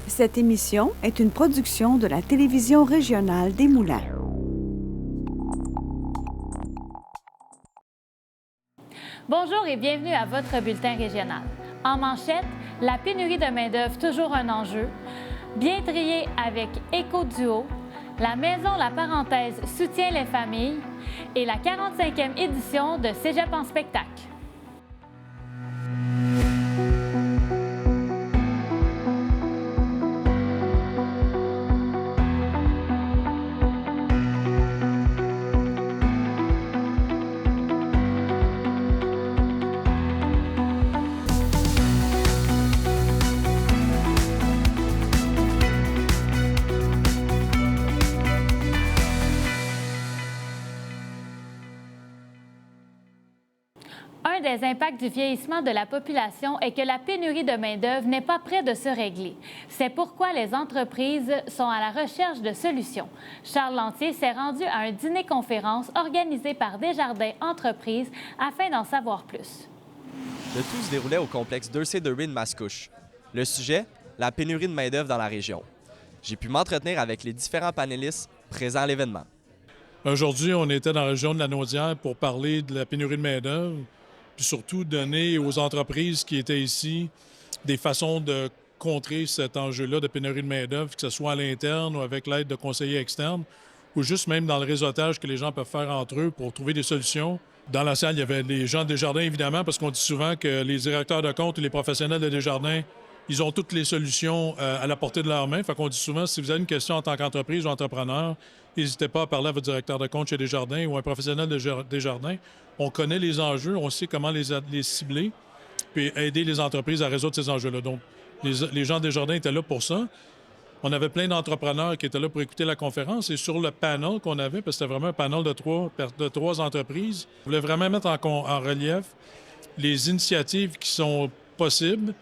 Cette émission est une production de la télévision régionale des Moulins. Bonjour et bienvenue à votre bulletin régional. En manchette, la pénurie de main-d'œuvre toujours un enjeu, bien trié avec Éco-Duo, la maison La Parenthèse soutient les familles et la 45e édition de Cégep en spectacle. Un des impacts du vieillissement de la population est que la pénurie de main-d'œuvre n'est pas près de se régler. C'est pourquoi les entreprises sont à la recherche de solutions. Charles Lantier s'est rendu à un dîner-conférence organisé par Desjardins Entreprises afin d'en savoir plus. Le tout se déroulait au complexe d'Ursay de Mascouche. Le sujet, la pénurie de main-d'œuvre dans la région. J'ai pu m'entretenir avec les différents panélistes présents à l'événement. Aujourd'hui, on était dans la région de la Naudière pour parler de la pénurie de main-d'œuvre, puis surtout donner aux entreprises qui étaient ici des façons de contrer cet enjeu-là de pénurie de main-d'œuvre, que ce soit à l'interne ou avec l'aide de conseillers externes, ou juste même dans le réseautage que les gens peuvent faire entre eux pour trouver des solutions. Dans la salle, il y avait les gens de Desjardins, évidemment, parce qu'on dit souvent que les directeurs de compte et les professionnels de Desjardins, ils ont toutes les solutions à la portée de leur main. Fait qu'on dit souvent, si vous avez une question en tant qu'entreprise ou entrepreneur, n'hésitez pas à parler à votre directeur de compte chez Desjardins ou un professionnel de Desjardins. On connaît les enjeux, on sait comment les cibler, puis aider les entreprises à résoudre ces enjeux-là. Donc, les gens de Desjardins étaient là pour ça. On avait plein d'entrepreneurs qui étaient là pour écouter la conférence. Et sur le panel qu'on avait, parce que c'était vraiment un panel de trois entreprises, on voulait vraiment mettre en relief les initiatives qui sont possibles,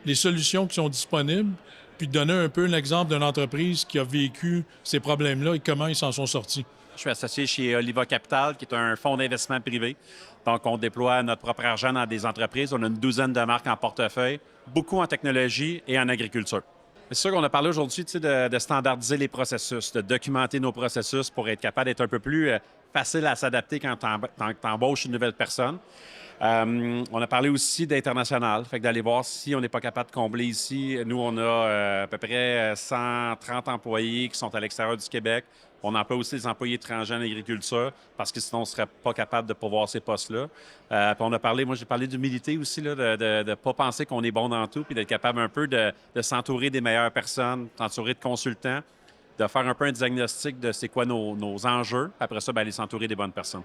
les solutions qui sont disponibles, puis donner un peu l'exemple d'une entreprise qui a vécu ces problèmes-là et comment ils s'en sont sortis. Je suis associé chez Oliva Capital, qui est un fonds d'investissement privé. Donc, on déploie notre propre argent dans des entreprises. On a une douzaine de marques en portefeuille, beaucoup en technologie et en agriculture. C'est sûr qu'on a parlé aujourd'hui de standardiser les processus, de documenter nos processus pour être capable d'être un peu plus facile à s'adapter quand tu embauches une nouvelle personne. On a parlé aussi d'international, fait que d'aller voir si on n'est pas capable de combler ici. Nous, on a à peu près 130 employés qui sont à l'extérieur du Québec. On emploie aussi des employés étrangers en agriculture parce que sinon, on ne serait pas capable de pourvoir ces postes-là. Puis on a parlé, moi, j'ai parlé d'humilité aussi, là, de ne pas penser qu'on est bon dans tout, puis d'être capable un peu de s'entourer des meilleures personnes, s'entourer de consultants, de faire un peu un diagnostic de c'est quoi nos enjeux. Après ça, bien, aller s'entourer des bonnes personnes.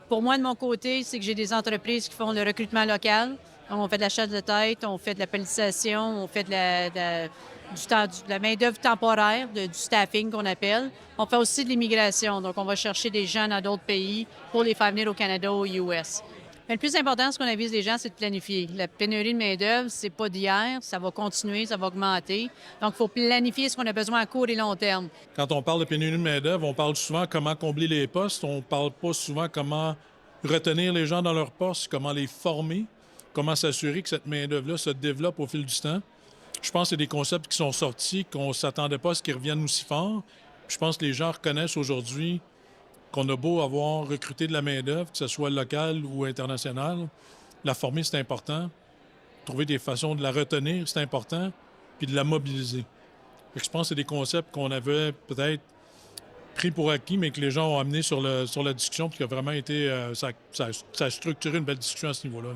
Pour moi, de mon côté, c'est que j'ai des entreprises qui font le recrutement local. Donc, on fait de la chasse de tête, on fait de la pelletisation, on fait de la main-d'œuvre temporaire, du staffing qu'on appelle. On fait aussi de l'immigration. Donc, on va chercher des gens dans d'autres pays pour les faire venir au Canada ou aux US. Mais le plus important, ce qu'on avise les gens, c'est de planifier. La pénurie de main-d'œuvre, c'est pas d'hier, ça va continuer, ça va augmenter. Donc, il faut planifier ce qu'on a besoin à court et long terme. Quand on parle de pénurie de main-d'œuvre, on parle souvent comment combler les postes. On ne parle pas souvent comment retenir les gens dans leurs postes, comment les former, comment s'assurer que cette main-d'œuvre-là se développe au fil du temps. Je pense que c'est des concepts qui sont sortis, qu'on ne s'attendait pas à ce qu'ils reviennent aussi fort. Je pense que les gens reconnaissent aujourd'hui qu'on a beau avoir recruté de la main-d'œuvre, que ce soit locale ou internationale, la former, c'est important. Trouver des façons de la retenir, c'est important, puis de la mobiliser. Je pense que c'est des concepts qu'on avait peut-être pris pour acquis, mais que les gens ont amenés sur la discussion, puis qui a vraiment été... ça a structuré une belle discussion à ce niveau-là.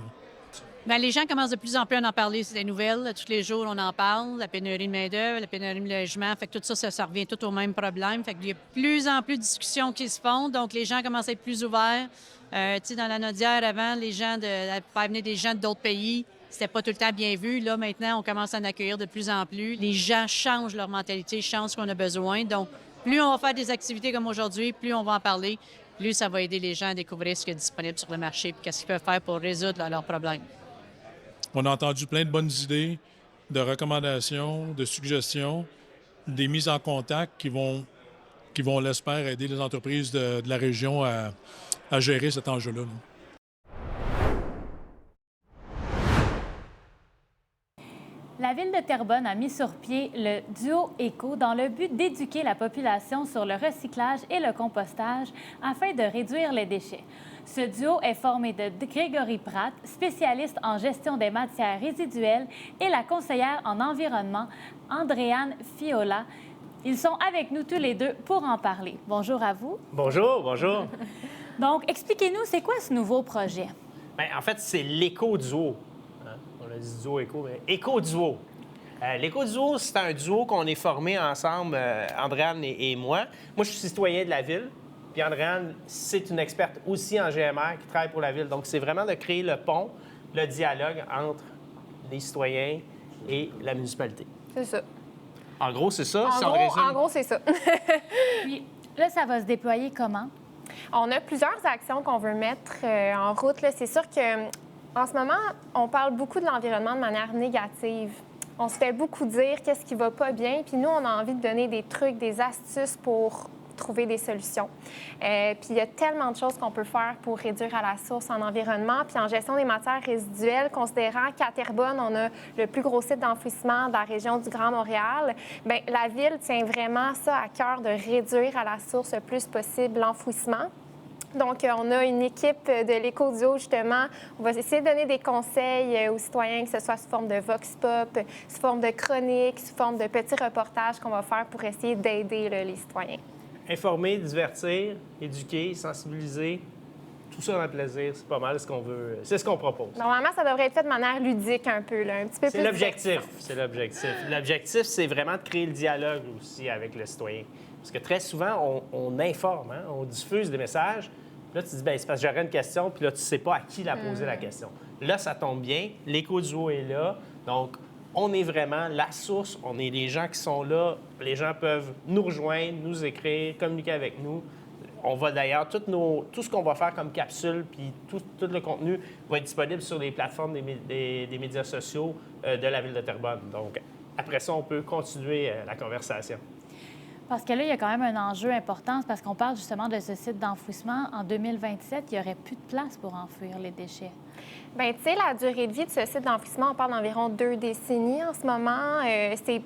Bien, les gens commencent de plus en plus à en parler. C'est des nouvelles. Tous les jours, on en parle. La pénurie de main-d'œuvre, la pénurie de logement. Fait que tout ça, ça revient tout au même problème. Fait qu'il y a de plus en plus de discussions qui se font. Donc, les gens commencent à être plus ouverts. Tu sais, dans la Naudière, avant, les gens faire venir des gens d'autres pays, c'était pas tout le temps bien vu. Là, maintenant, on commence à en accueillir de plus en plus. Les gens changent leur mentalité, changent ce qu'on a besoin. Donc, plus on va faire des activités comme aujourd'hui, plus on va en parler, plus ça va aider les gens à découvrir ce qui est disponible sur le marché et qu'est-ce qu'ils peuvent faire pour résoudre leurs problèmes. On a entendu plein de bonnes idées, de recommandations, de suggestions, des mises en contact qui vont l'espère, aider les entreprises de la région à gérer cet enjeu-là. La Ville de Terrebonne a mis sur pied le duo Éco dans le but d'éduquer la population sur le recyclage et le compostage afin de réduire les déchets. Ce duo est formé de Grégory Pratt, spécialiste en gestion des matières résiduelles, et la conseillère en environnement, Andréane Fiola. Ils sont avec nous tous les deux pour en parler. Bonjour à vous. Bonjour, bonjour. Donc, expliquez-nous, c'est quoi ce nouveau projet? Bien, en fait, c'est l'éco-duo. Hein? On a dit duo éco, mais éco-duo. L'éco-duo, c'est un duo qu'on est formé ensemble, Andréane et moi. Moi, je suis citoyen de la ville. Puis Andréane, c'est une experte aussi en GMR qui travaille pour la ville. Donc, c'est vraiment de créer le pont, le dialogue entre les citoyens et la municipalité. C'est ça. En gros, c'est ça. En gros, c'est ça. Puis là, ça va se déployer comment? On a plusieurs actions qu'on veut mettre en route, là. C'est sûr que en ce moment, on parle beaucoup de l'environnement de manière négative. On se fait beaucoup dire qu'est-ce qui va pas bien, puis nous, on a envie de donner des trucs, des astuces pour trouver des solutions. Puis il y a tellement de choses qu'on peut faire pour réduire à la source en environnement. Puis en gestion des matières résiduelles, considérant qu'à Terrebonne, on a le plus gros site d'enfouissement de la région du Grand Montréal, bien, la Ville tient vraiment ça à cœur de réduire à la source le plus possible l'enfouissement. Donc, on a une équipe de l'Éco-Duo, justement. On va essayer de donner des conseils aux citoyens, que ce soit sous forme de vox pop, sous forme de chroniques, sous forme de petits reportages qu'on va faire pour essayer d'aider les citoyens. Informer, divertir, éduquer, sensibiliser, tout ça dans le plaisir, c'est pas mal ce qu'on veut, c'est ce qu'on propose. Normalement, ça devrait être fait de manière ludique un peu, là, un petit peu plus. C'est l'objectif, c'est l'objectif. L'objectif, c'est vraiment de créer le dialogue aussi avec le citoyen. Parce que très souvent, on informe, hein? On diffuse des messages. Puis là, tu dis, bien, c'est parce que j'aurais une question, puis là, tu ne sais pas à qui la poser la question. Là, ça tombe bien, l'éco-duo est là, donc on est vraiment la source, on est les gens qui sont là, les gens peuvent nous rejoindre, nous écrire, communiquer avec nous. On va d'ailleurs, tout ce qu'on va faire comme capsule, puis tout le contenu va être disponible sur les plateformes des médias sociaux de la Ville de Terrebonne. Donc, après ça, on peut continuer la conversation. Parce que là, il y a quand même un enjeu important, parce qu'on parle justement de ce site d'enfouissement. En 2027, il n'y aurait plus de place pour enfouir les déchets. Bien, tu sais, la durée de vie de ce site d'enfouissement, on parle d'environ 2 décennies en ce moment. C'est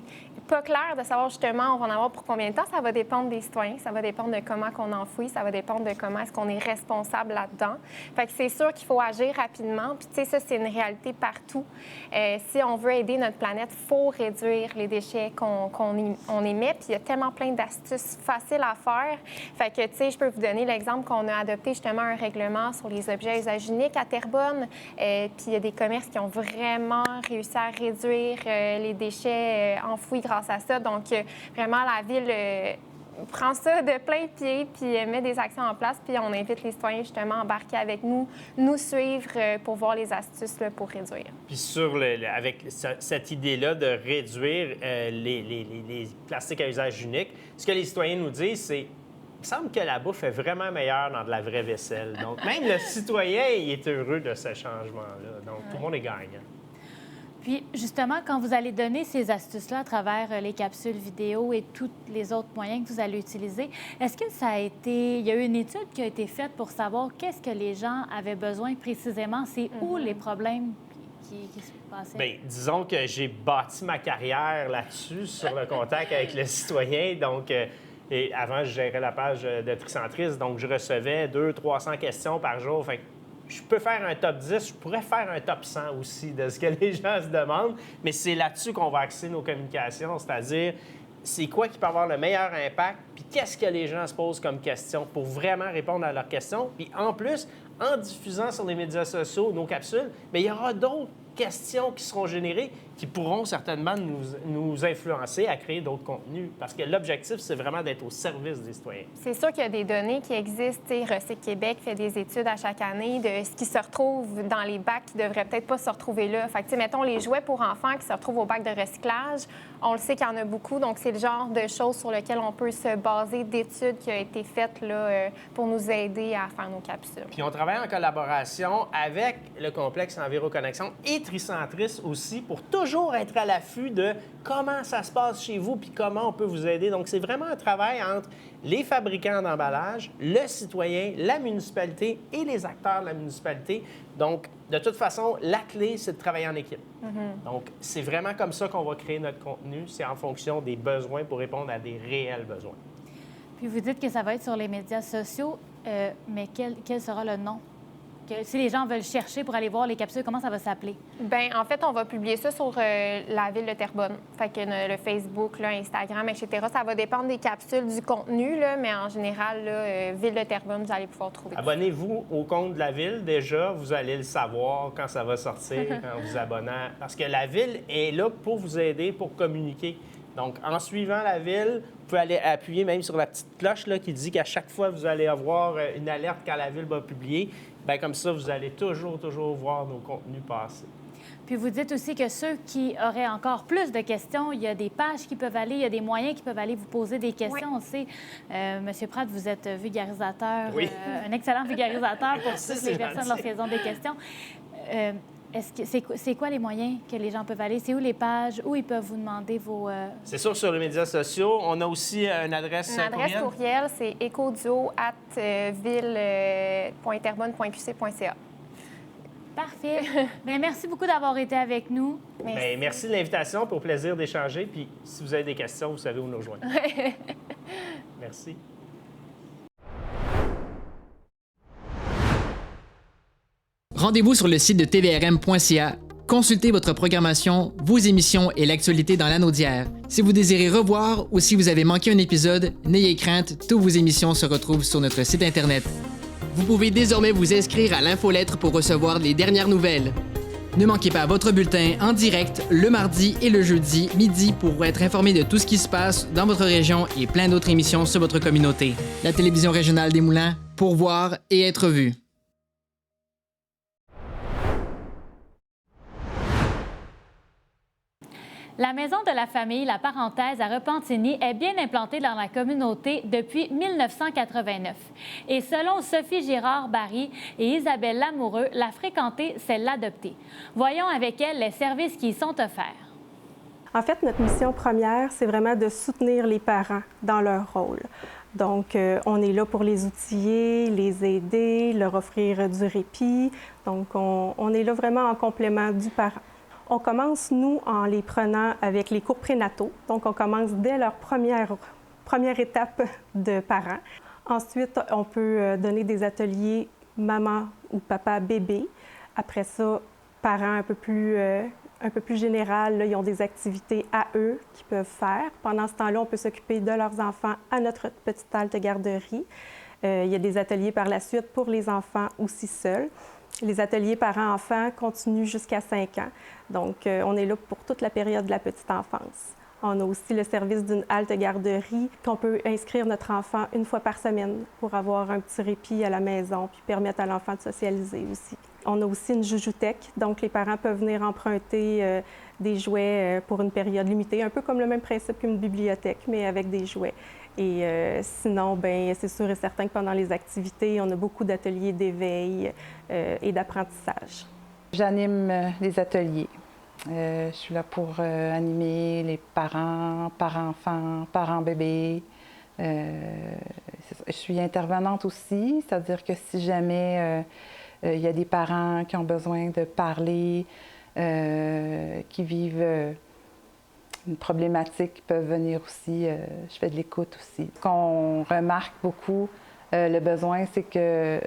pas clair de savoir justement on va en avoir pour combien de temps. Ça va dépendre des citoyens, ça va dépendre de comment on enfouit, ça va dépendre de comment est-ce qu'on est responsable là-dedans. Fait que c'est sûr qu'il faut agir rapidement. Puis, tu sais, ça, c'est une réalité partout. Si on veut aider notre planète, il faut réduire les déchets qu'on émet. Puis, il y a tellement plein d'astuces faciles à faire. Fait que, tu sais, je peux vous donner l'exemple qu'on a adopté justement un règlement sur les objets à usage unique à Terrebonne. Puis, il y a des commerces qui ont vraiment réussi à réduire les déchets enfouis grâce à ça. Donc, vraiment, la Ville prend ça de plein pied, puis met des actions en place, puis on invite les citoyens justement à embarquer avec nous, nous suivre pour voir les astuces là, pour réduire. Puis avec cette idée-là de réduire les plastiques à usage unique, ce que les citoyens nous disent, c'est il me semble que la bouffe est vraiment meilleure dans de la vraie vaisselle. Donc, même le citoyen, il est heureux de ce changement-là. Donc, tout le monde est gagnant. Puis, justement, quand vous allez donner ces astuces-là à travers les capsules vidéo et tous les autres moyens que vous allez utiliser, est-ce que il y a eu une étude qui a été faite pour savoir qu'est-ce que les gens avaient besoin précisément? C'est où les problèmes qui se passaient? Bien, disons que j'ai bâti ma carrière là-dessus, sur le contact avec le citoyen. Donc, et avant, je gérais la page de Tricentris, donc je recevais 200-300 questions par jour. Fait que je peux faire un top 10, je pourrais faire un top 100 aussi de ce que les gens se demandent, mais c'est là-dessus qu'on va axer nos communications, c'est-à-dire c'est quoi qui peut avoir le meilleur impact, puis qu'est-ce que les gens se posent comme question pour vraiment répondre à leurs questions. Puis en plus, en diffusant sur les médias sociaux nos capsules, bien, il y aura d'autres questions qui seront générées qui pourront certainement nous influencer à créer d'autres contenus. Parce que l'objectif, c'est vraiment d'être au service des citoyens. C'est sûr qu'il y a des données qui existent. Recyc Québec fait des études à chaque année de ce qui se retrouve dans les bacs qui ne devrait peut-être pas se retrouver là. Fait que, mettons, les jouets pour enfants qui se retrouvent au bac de recyclage, on le sait qu'il y en a beaucoup. Donc, c'est le genre de choses sur lesquelles on peut se baser d'études qui ont été faites là, pour nous aider à faire nos capsules. Puis on travaille en collaboration avec le complexe Enviroconnexion et Tricentris aussi pour tous toujours être à l'affût de comment ça se passe chez vous puis comment on peut vous aider. Donc, c'est vraiment un travail entre les fabricants d'emballage, le citoyen, la municipalité et les acteurs de la municipalité. Donc, de toute façon, la clé, c'est de travailler en équipe. Donc, c'est vraiment comme ça qu'on va créer notre contenu. C'est en fonction des besoins pour répondre à des réels besoins. Puis vous dites que ça va être sur les médias sociaux, mais quel sera le nom? Si les gens veulent chercher pour aller voir les capsules, comment ça va s'appeler? Bien, en fait, on va publier ça sur la ville de Terrebonne. Fait que le Facebook, là, Instagram, etc. Ça va dépendre des capsules, du contenu, là, mais en général, là, ville de Terrebonne, vous allez pouvoir trouver. Abonnez-vous au compte de la ville. Déjà, vous allez le savoir quand ça va sortir, en vous abonnant. Parce que la ville est là pour vous aider, pour communiquer. Donc, en suivant la ville, vous pouvez aller appuyer même sur la petite cloche là, qui dit qu'à chaque fois, vous allez avoir une alerte quand la ville va publier. Bien, comme ça, vous allez toujours voir nos contenus passer. Puis vous dites aussi que ceux qui auraient encore plus de questions, il y a des pages qui peuvent aller, il y a des moyens qui peuvent aller vous poser des questions. Oui. On sait, Monsieur Pratt, vous êtes vulgarisateur, Oui. Un excellent vulgarisateur pour Merci, toutes les c'est personnes gentil. lorsqu'elles ont des questions. C'est quoi les moyens que les gens peuvent aller? C'est où les pages? Où ils peuvent vous demander vos... C'est sûr, sur les médias sociaux. On a aussi une adresse Une adresse courriel, c'est ecoduo@ville.terrebonne.qc.ca. Parfait. Bien, merci beaucoup d'avoir été avec nous. Bien, merci de l'invitation, pour plaisir d'échanger. Puis, si vous avez des questions, vous savez où nous rejoindre. Merci. Rendez-vous sur le site de tvrm.ca. Consultez votre programmation, vos émissions et l'actualité dans l'Anaudière. Si vous désirez revoir ou si vous avez manqué un épisode, n'ayez crainte, toutes vos émissions se retrouvent sur notre site Internet. Vous pouvez désormais vous inscrire à l'infolettre pour recevoir les dernières nouvelles. Ne manquez pas votre bulletin en direct le mardi et le jeudi midi pour être informé de tout ce qui se passe dans votre région et plein d'autres émissions sur votre communauté. La télévision régionale des Moulins, pour voir et être vue. La Maison de la famille, la parenthèse à Repentigny, est bien implantée dans la communauté depuis 1989. Et selon Sophie Girard-Barry et Isabelle Lamoureux, la fréquenter, c'est l'adopter. Voyons avec elles les services qui y sont offerts. En fait, notre mission première, c'est vraiment de soutenir les parents dans leur rôle. Donc, on est là pour les outiller, les aider, leur offrir du répit. Donc, on est là vraiment en complément du parent. On commence, nous, en les prenant avec les cours prénataux. Donc, on commence dès leur première étape de parents. Ensuite, on peut donner des ateliers maman ou papa bébé. Après ça, parents un peu plus général, là, ils ont des activités à eux qu'ils peuvent faire. Pendant ce temps-là, on peut s'occuper de leurs enfants à notre petite halte garderie. Il y a des ateliers par la suite pour les enfants aussi seuls. Les ateliers parents-enfants continuent jusqu'à 5 ans. Donc, on est là pour toute la période de la petite enfance. On a aussi le service d'une halte garderie qu'on peut inscrire notre enfant une fois par semaine pour avoir un petit répit à la maison puis permettre à l'enfant de socialiser aussi. On a aussi une joujoutèque, donc les parents peuvent venir emprunter des jouets pour une période limitée, un peu comme le même principe qu'une bibliothèque, mais avec des jouets. Et sinon, bien, c'est sûr et certain que pendant les activités, on a beaucoup d'ateliers d'éveil et d'apprentissage. J'anime les ateliers. Je suis là pour animer les parents, parents-enfants, parents-bébés. Je suis intervenante aussi, c'est-à-dire que si jamais il y a des parents qui ont besoin de parler, qui vivent une problématique, peuvent venir aussi. Je fais de l'écoute aussi. Ce qu'on remarque beaucoup, le besoin, c'est que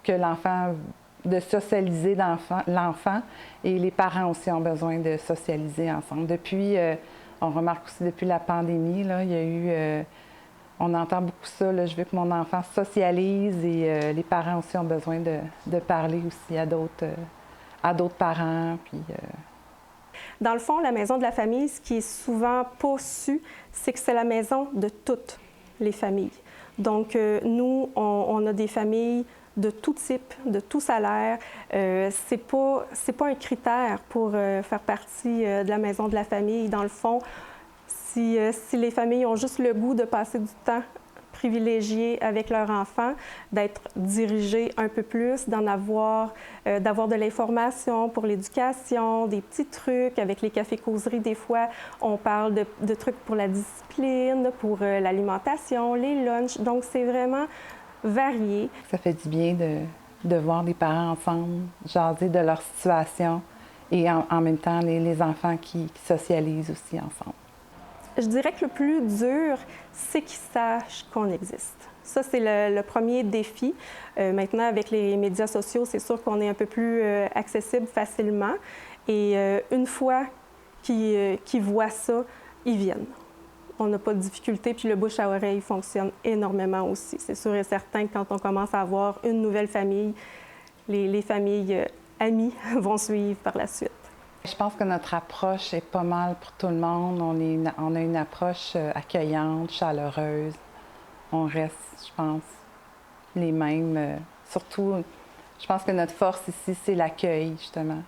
l'enfant, de socialiser l'enfant et les parents aussi ont besoin de socialiser ensemble. Depuis, on remarque aussi depuis la pandémie, là, il y a eu, on entend beaucoup ça, là, je veux que mon enfant socialise et les parents aussi ont besoin de parler aussi à d'autres parents. Puis, Dans le fond, la maison de la famille, ce qui est souvent pas su, c'est que c'est la maison de toutes les familles. Donc, nous, on a des familles de tout type, de tout salaire. C'est pas un critère pour faire partie de la maison de la famille. Dans le fond, si les familles ont juste le goût de passer du temps privilégiés avec leurs enfants, d'être dirigés un peu plus, d'avoir de l'information pour l'éducation, des petits trucs. Avec les cafés-causeries, des fois, on parle de trucs pour la discipline, pour l'alimentation, les lunchs. Donc, c'est vraiment varié. Ça fait du bien de voir les parents ensemble, jaser de leur situation et en même temps les enfants qui socialisent aussi ensemble. Je dirais que le plus dur, c'est qu'ils sachent qu'on existe. Ça, c'est le premier défi. Maintenant, avec les médias sociaux, c'est sûr qu'on est un peu plus accessible facilement. Et une fois qu'ils voient ça, ils viennent. On n'a pas de difficulté, puis le bouche à oreille fonctionne énormément aussi. C'est sûr et certain que quand on commence à avoir une nouvelle famille, les familles amies vont suivre par la suite. Je pense que notre approche est pas mal pour tout le monde. On a une approche accueillante, chaleureuse. On reste, je pense, les mêmes. Surtout, je pense que notre force ici, c'est l'accueil, justement.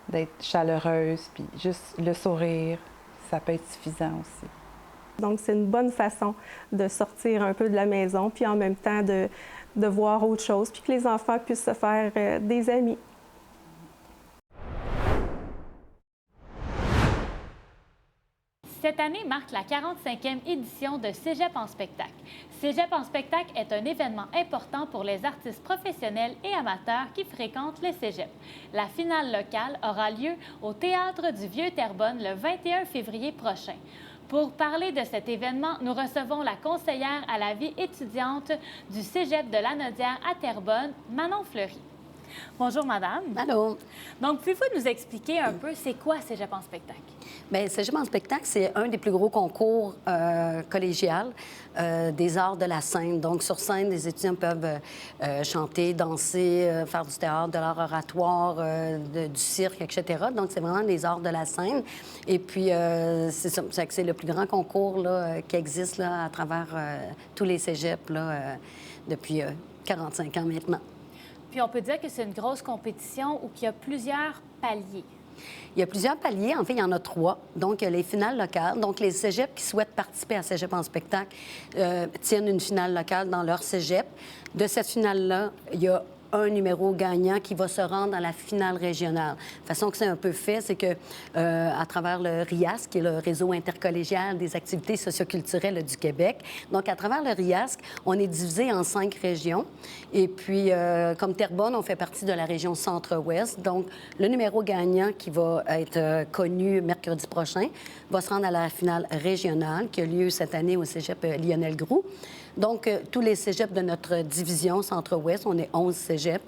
D'être chaleureuse, puis juste le sourire, ça peut être suffisant aussi. Donc, c'est une bonne façon de sortir un peu de la maison, puis en même temps de voir autre chose, puis que les enfants puissent se faire des amis. Cette année marque la 45e édition de Cégep en spectacle. Cégep en spectacle est un événement important pour les artistes professionnels et amateurs qui fréquentent le cégep. La finale locale aura lieu au Théâtre du Vieux-Terrebonne le 21 février prochain. Pour parler de cet événement, nous recevons la conseillère à la vie étudiante du Cégep de Lanaudière à Terrebonne, Manon Fleury. Bonjour, madame. Allô. Donc, pouvez-vous nous expliquer un peu c'est quoi Cégep en spectacle? Bien, Cégep en spectacle, c'est un des plus gros concours collégial des arts de la scène. Donc, sur scène, les étudiants peuvent chanter, danser, faire du théâtre, de l'art oratoire, du cirque, etc. Donc, c'est vraiment les arts de la scène. Et puis, c'est le plus grand concours là, qui existe là, à travers tous les cégeps là, depuis 45 ans maintenant. Puis on peut dire que c'est une grosse compétition où il y a plusieurs paliers. Il y a plusieurs paliers. En fait, il y en a 3. Donc, il y a les finales locales. Donc, les cégeps qui souhaitent participer à Cégep en spectacle tiennent une finale locale dans leur cégep. De cette finale-là, il y a un numéro gagnant qui va se rendre à la finale régionale. De façon que c'est un peu fait, c'est que à travers le RIASC, qui est le réseau intercollégial des activités socioculturelles du Québec, donc à travers le RIASC, on est divisé en 5 régions. Et puis, comme Terrebonne, on fait partie de la région Centre-Ouest. Donc, le numéro gagnant qui va être connu mercredi prochain va se rendre à la finale régionale qui a lieu cette année au cégep Lionel Groulx. Donc, tous les cégeps de notre division Centre-Ouest, on est 11 cégeps.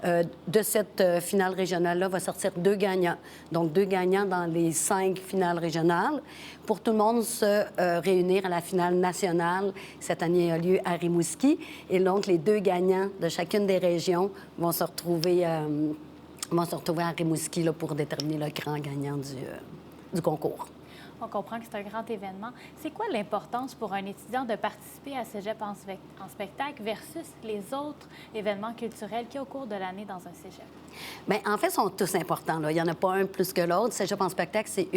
De cette finale régionale-là va sortir 2 gagnants. Donc, 2 gagnants dans les 5 finales régionales pour tout le monde se réunir à la finale nationale. Cette année a lieu à Rimouski. Et donc, les 2 gagnants de chacune des régions vont se retrouver à Rimouski là, pour déterminer le grand gagnant du concours. On comprend que c'est un grand événement. C'est quoi l'importance pour un étudiant de participer à Cégep en spectacle versus les autres événements culturels qu'il y a au cours de l'année dans un cégep? Bien, en fait, ils sont tous importants. Là. Il n'y en a pas un plus que l'autre. Cégep en spectacle, c'est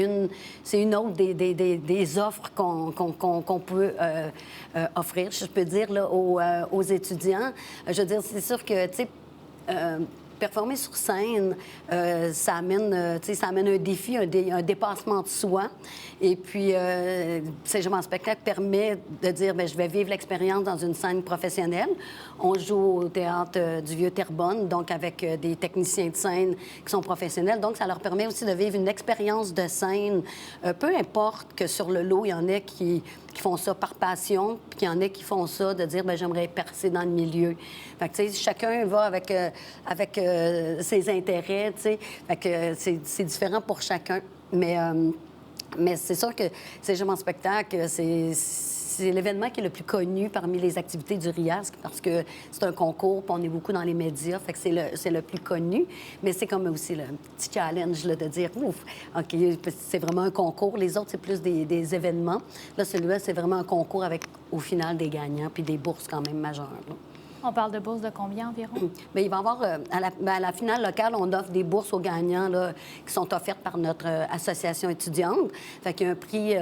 une autre des offres qu'on peut offrir, je peux dire, là, aux étudiants. Je veux dire, c'est sûr que, tu sais, performer sur scène, ça amène un défi, un dépassement de soi. Et puis, Cégep en spectacle permet de dire, bien, je vais vivre l'expérience dans une scène professionnelle. On joue au Théâtre du Vieux-Terrebonne, donc avec des techniciens de scène qui sont professionnels. Donc, ça leur permet aussi de vivre une expérience de scène. Peu importe que sur le lot, il y en ait qui font ça par passion, puis qu'il y en a qui font ça de dire, bien, j'aimerais percer dans le milieu. Fait que, tu sais, chacun va avec ses intérêts, tu sais. Fait que c'est différent pour chacun. Mais c'est sûr que Cégep en spectacle, c'est l'événement qui est le plus connu parmi les activités du RIASC parce que c'est un concours, puis on est beaucoup dans les médias, fait que c'est le plus connu. Mais c'est comme aussi le petit challenge là, de dire, ouf, OK, c'est vraiment un concours. Les autres, c'est plus des événements. Là, celui-là, c'est vraiment un concours avec, au final, des gagnants puis des bourses quand même majeures. Là. On parle de bourses de combien environ? Bien, il va y avoir, à la finale locale, on offre des bourses aux gagnants là, qui sont offertes par notre association étudiante. Fait qu'il y a un prix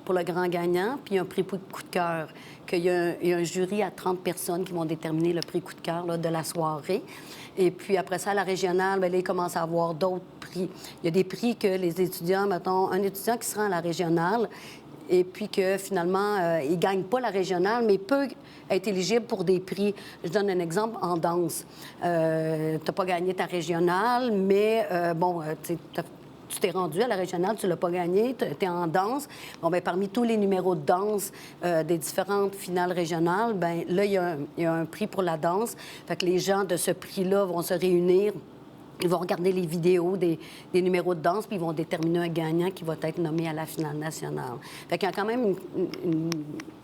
pour le grand gagnant, puis il y a un prix coup de cœur. Il y a un jury à 30 personnes qui vont déterminer le prix coup de cœur là, de la soirée. Et puis après ça, à la régionale, bien, là, il commence à avoir d'autres prix. Il y a des prix que les étudiants, mettons, un étudiant qui se rend à la régionale, et puis que finalement, il ne gagne pas la régionale, mais peut être éligible pour des prix. Je donne un exemple en danse. Tu n'as pas gagné ta régionale, mais tu t'es rendu à la régionale, tu ne l'as pas gagné, tu es en danse. Bon, bien, parmi tous les numéros de danse des différentes finales régionales, bien, là, il y a un prix pour la danse. Fait que les gens de ce prix-là vont se réunir. Ils vont regarder les vidéos des numéros de danse, puis ils vont déterminer un gagnant qui va être nommé à la finale nationale. Fait qu'il y a quand même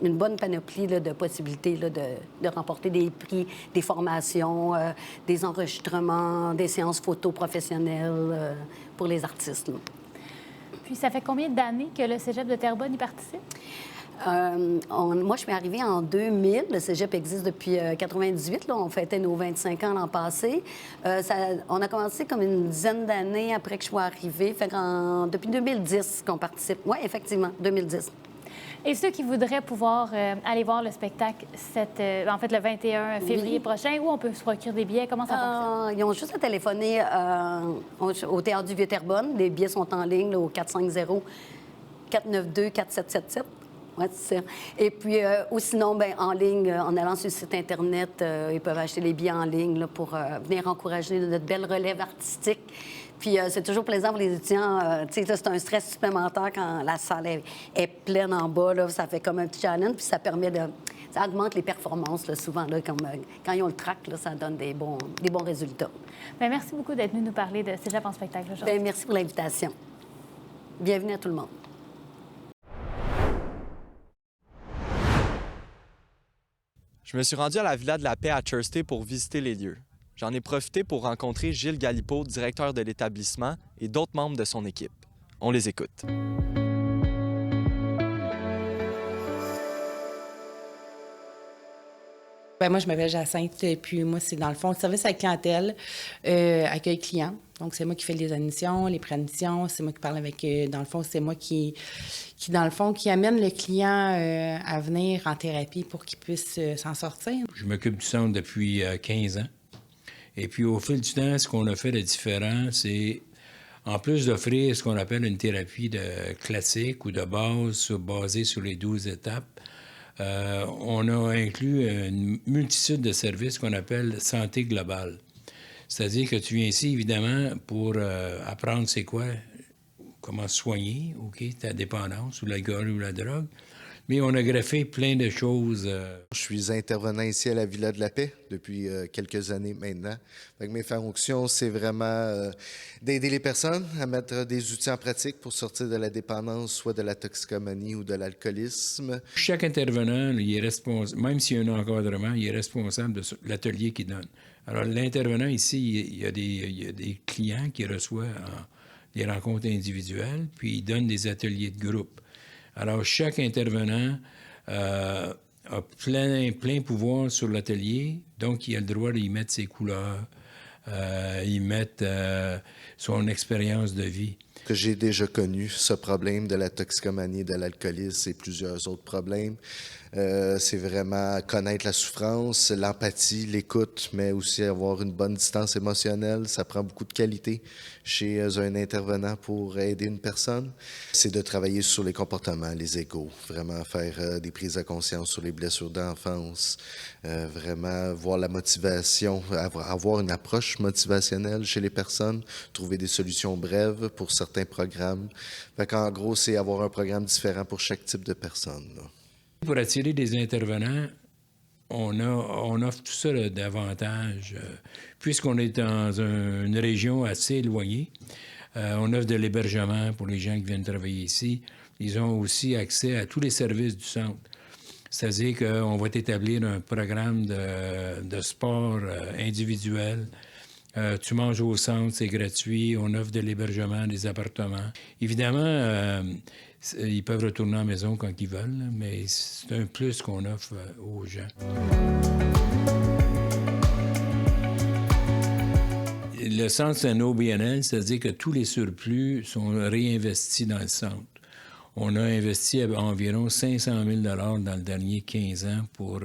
une bonne panoplie là, de possibilités là, de remporter des prix, des formations, des enregistrements, des séances photos professionnelles pour les artistes. Là. Puis ça fait combien d'années que le Cégep de Terrebonne y participe? Moi, je suis arrivée en 2000. Le Cégep existe depuis 98. Là. On fêtait nos 25 ans l'an passé. On a commencé comme une dizaine d'années après que je sois arrivée. Fait depuis 2010 qu'on participe. Oui, effectivement, 2010. Et ceux qui voudraient pouvoir aller voir le spectacle le 21 février prochain, où on peut se procurer des billets? Comment ça fonctionne? Ils ont juste à téléphoner au Théâtre du Vieux-Terrebonne. Les billets sont en ligne là, au 450-492-4777. Oui, c'est ça. Et puis, ou sinon, bien, en ligne, en allant sur le site Internet, ils peuvent acheter les billets en ligne là, pour venir encourager notre belle relève artistique. Puis, c'est toujours plaisant pour les étudiants. Tu sais, c'est un stress supplémentaire quand la salle est pleine en bas. Là, ça fait comme un petit challenge, puis ça permet de... Ça augmente les performances, là, souvent. Là, quand ils ont le track, là, ça donne des bons résultats. Bien, merci beaucoup d'être venu nous parler de Cégep en spectacle aujourd'hui. Bien, merci pour l'invitation. Bienvenue à tout le monde. Je me suis rendu à la Villa de la Paix à Thursday pour visiter les lieux. J'en ai profité pour rencontrer Gilles Galipeau, directeur de l'établissement, et d'autres membres de son équipe. On les écoute. Bien, moi, je m'appelle Jacinthe, puis moi, c'est dans le fond le service à la clientèle, accueil client. Donc, c'est moi qui fais les admissions, les préadmissions, c'est moi qui parle avec... dans le fond, c'est moi qui amène le client à venir en thérapie pour qu'il puisse s'en sortir. Je m'occupe du centre depuis 15 ans. Et puis, au fil du temps, ce qu'on a fait de différent, c'est, en plus d'offrir ce qu'on appelle une thérapie classique ou de base, basée sur les 12 étapes, on a inclus une multitude de services qu'on appelle santé globale. C'est-à-dire que tu viens ici, évidemment, pour apprendre c'est quoi, comment soigner, ta dépendance ou l'alcool ou la drogue. Mais on a greffé plein de choses. Je suis intervenant ici à la Villa de la Paix depuis quelques années maintenant. Donc, mes fonctions, c'est vraiment d'aider les personnes à mettre des outils en pratique pour sortir de la dépendance, soit de la toxicomanie ou de l'alcoolisme. Chaque intervenant, il est responsable, même s'il y a un encadrement, il est responsable de l'atelier qu'il donne. Alors, l'intervenant ici, il y a des clients qui reçoivent des rencontres individuelles, puis il donne des ateliers de groupe. Alors, chaque intervenant a plein pouvoir sur l'atelier, donc il a le droit d'y mettre ses couleurs, y mettre son expérience de vie. Que j'ai déjà connu ce problème de la toxicomanie, de l'alcoolisme et plusieurs autres problèmes. C'est vraiment connaître la souffrance, l'empathie, l'écoute, mais aussi avoir une bonne distance émotionnelle. Ça prend beaucoup de qualité chez un intervenant pour aider une personne. C'est de travailler sur les comportements, les égos, vraiment faire des prises de conscience sur les blessures d'enfance, vraiment voir la motivation, avoir une approche motivationnelle chez les personnes, trouver des solutions brèves pour certains programmes. Fait qu'en gros, c'est avoir un programme différent pour chaque type de personne, là. Pour attirer des intervenants, on offre tout ça davantage. Puisqu'on est dans une région assez éloignée, on offre de l'hébergement pour les gens qui viennent travailler ici. Ils ont aussi accès à tous les services du centre. C'est-à-dire qu'on va établir un programme de sport individuel. Tu manges au centre, c'est gratuit. On offre de l'hébergement, des appartements. Évidemment, ils peuvent retourner à la maison quand ils veulent, mais c'est un plus qu'on offre aux gens. le centre, c'est un OBNL, c'est-à-dire que tous les surplus sont réinvestis dans le centre. On a investi environ 500 000 dans le dernier 15 ans pour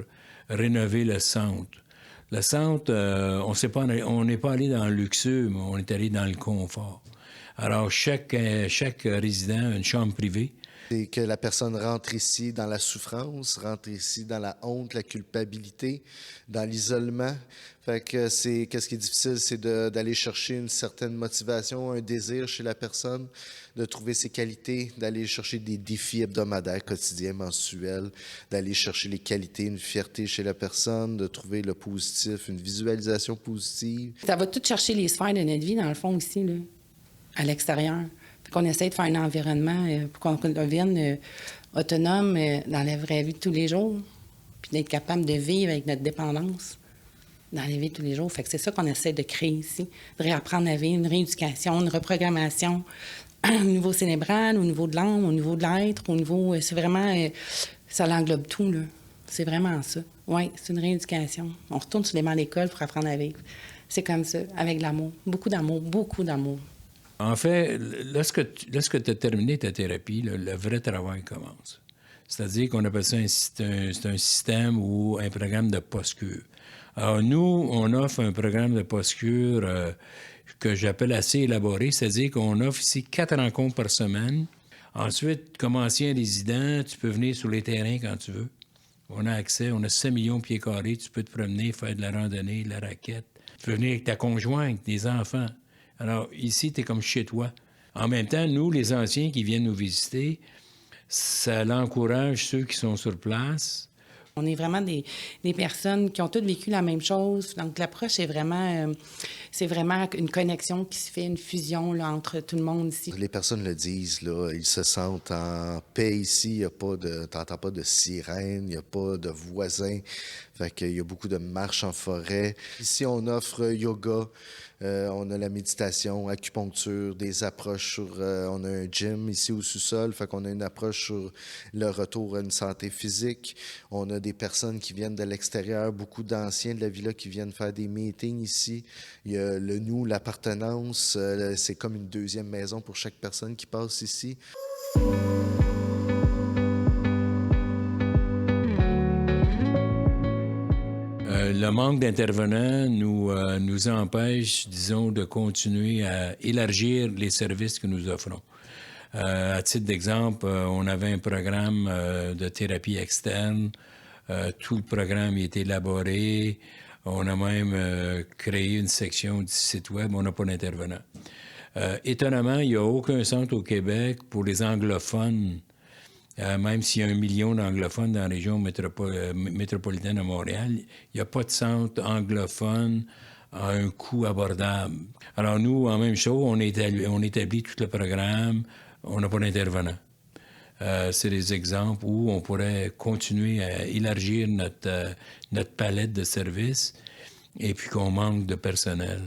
rénover le centre. Le centre, on n'est pas allé dans le luxueux, mais on est allé dans le confort. Alors, chaque résident a une chambre privée. C'est que la personne rentre ici dans la souffrance, rentre ici dans la honte, la culpabilité, dans l'isolement. Fait que qu'est-ce qui est difficile, c'est d'aller chercher une certaine motivation, un désir chez la personne, de trouver ses qualités, d'aller chercher des défis hebdomadaires, quotidiens, mensuels, d'aller chercher les qualités, une fierté chez la personne, de trouver le positif, une visualisation positive. Ça va tout chercher les sphères de notre vie, dans le fond, ici, là, à l'extérieur. Qu'on essaie de faire un environnement pour qu'on devienne autonome dans la vraie vie de tous les jours, puis d'être capable de vivre avec notre dépendance dans la vie de tous les jours. Fait que c'est ça qu'on essaie de créer ici, de réapprendre à vivre, une rééducation, une reprogrammation au niveau cérébral, au niveau de l'âme, au niveau de l'être, au niveau... c'est vraiment... ça l'englobe tout, là. C'est vraiment ça. Oui, c'est une rééducation. On retourne sur les bancs à l'école pour apprendre à vivre. C'est comme ça, avec de l'amour. Beaucoup d'amour, beaucoup d'amour. En fait, lorsque tu as terminé ta thérapie, le vrai travail commence. C'est-à-dire qu'on appelle ça un système ou un programme de post-cure. Alors, nous, on offre un programme de post-cure que j'appelle assez élaboré, c'est-à-dire qu'on offre ici 4 rencontres par semaine. Ensuite, comme ancien résident, tu peux venir sur les terrains quand tu veux. On a accès, on a 7 millions de pieds carrés, tu peux te promener, faire de la randonnée, de la raquette. Tu peux venir avec ta conjointe, tes enfants. Alors, ici, tu es comme chez toi. En même temps, nous, les anciens qui viennent nous visiter, ça l'encourage ceux qui sont sur place. On est vraiment des personnes qui ont toutes vécu la même chose. Donc, l'approche c'est vraiment une connexion qui se fait, une fusion là, entre tout le monde ici. Les personnes le disent, là, ils se sentent en paix ici. T'entends pas de sirène, il n'y a pas de voisins. Fait qu'il y a beaucoup de marches en forêt. Ici, on offre yoga, on a la méditation, acupuncture, des approches sur... on a un gym ici au sous-sol, fait qu'on a une approche sur le retour à une santé physique. On a des personnes qui viennent de l'extérieur, beaucoup d'anciens de la villa qui viennent faire des meetings ici. Il y a le nous, l'appartenance, c'est comme une deuxième maison pour chaque personne qui passe ici. Le manque d'intervenants nous empêche, disons, de continuer à élargir les services que nous offrons. À titre d'exemple, on avait un programme de thérapie externe. Tout le programme est élaboré. On a même créé une section du site web. On n'a pas d'intervenants. Étonnamment, il n'y a aucun centre au Québec pour les anglophones. Même s'il y a 1 million d'anglophones dans la région métropolitaine de Montréal, il n'y a pas de centre anglophone à un coût abordable. Alors nous, en même chose, on établit tout le programme, on n'a pas d'intervenants. C'est des exemples où on pourrait continuer à élargir notre palette de services et puis qu'on manque de personnel.